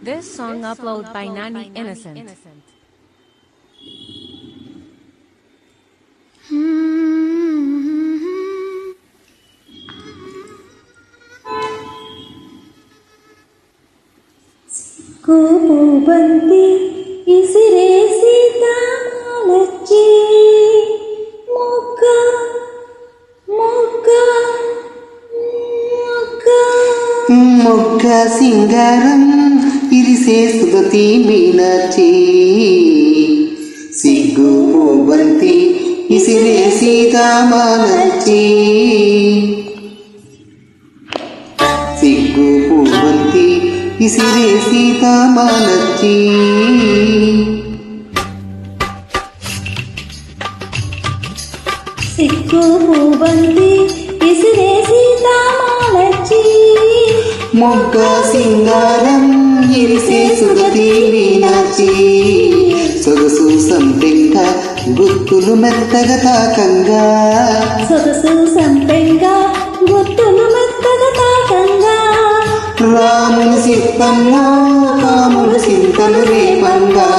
This song uploaded by Nani Innocent. కోపు బంతి ఇసిరేసి తాళచ్చి మొక్క మొక్క మొక్క మొక్క సింగారం ఇరిసే సుగతి మీనాచి సిగ్గు బంతి ఇసిరేసి తాళచ్చి సిగ్గు బంతి ఇసిరేసి తాళచ్చి సిగ్గు బంతి ఇసిరేసి తాళచ్చి మొగ్గ సింగారం ఇరిసే సుగతి మీనాచి సొగసు సంపెంగ గుర్తులు మెత్తగా తాకంగా సొగసు సంపెంగ గుర్తులు మెత్తగా తాకంగా రాముని సిద్ధంలో కాముడు సింతలు రేపంగా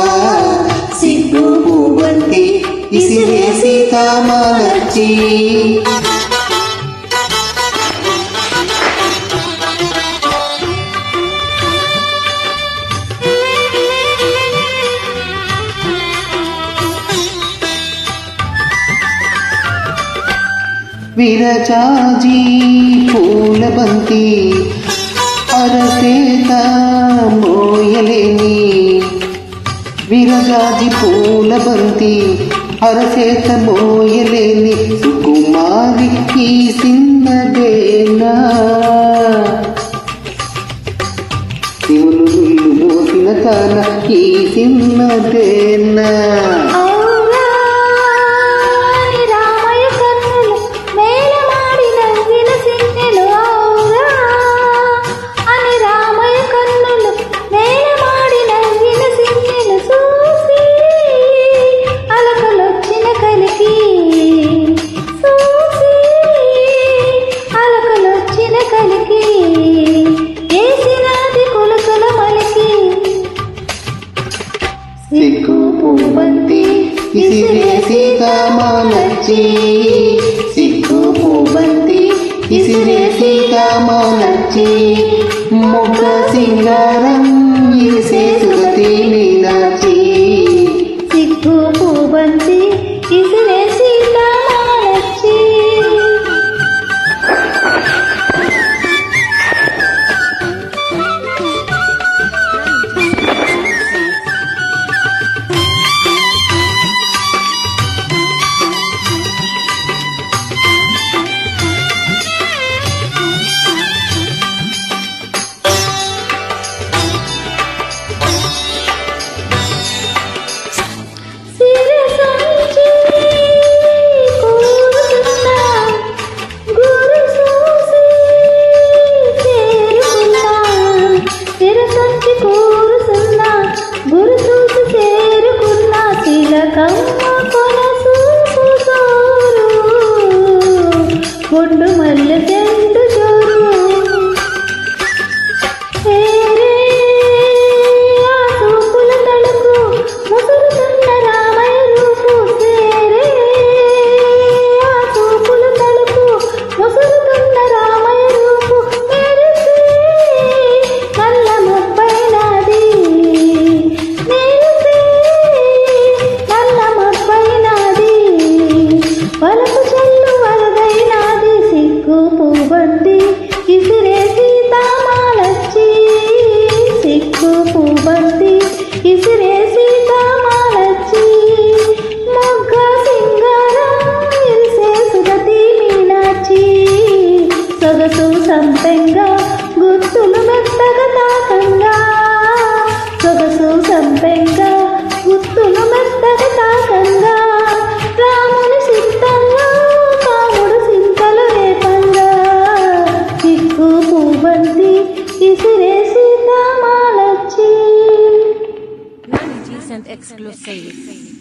సిగ్గు పూవంతి ఇసిరేసి తాళచ్చి విరజాజి పూల బంతి అరసేత మోయలేని విరజాజి పూల బంతి అరసేత మోయలేని సుకుమారి ఈ సిన్నదేనా శివులు మోసిన తాన ఈ సిన్నదేనా సిగ్గు పూవంతి ఇసిరేసి తాళచ్చి సిగ్గు పూవంతి ఇసిరేసి తాళచ్చి మొగ్గ సింగారం ఇరిసే సుగతి మీనాచి సిగ్గు పూవంతి ఇసిరేసి తాళచ్చి ఒడ్డు మల్లె చెండు జోరు ఆ చూపుల తడుకు ముసురుతున్న రామయ్య రూపు సేరే ఆ చూపుల తడుకు ముసురుతున్న రామయ్య రూపు మెరిసే నల్ల ముప్పైనాది మెరిసే నల్ల ముప్పైనాది వలపు చెల్లు వరదైనాది సిగ్గు పూవంతి ఇసిరేసి తాళచ్చి సిగ్గు పూవంతి ఇసిరేసి తాళచ్చి మొగ్గ సింగారం ఇరిసే సుగతి మీనాచి సొగసు సంపెంగ గుర్తులు మెత్తగా తాకంగా సొగసు సంపెంగ గుర్తులు మెత్తగా తాకంగా రాముని సిద్ధంలో కాముడు సింతలు రేపంగా సిగ్గు పూవంతి ఇసిరేసి తాళచ్చి Nani Decent exclusive.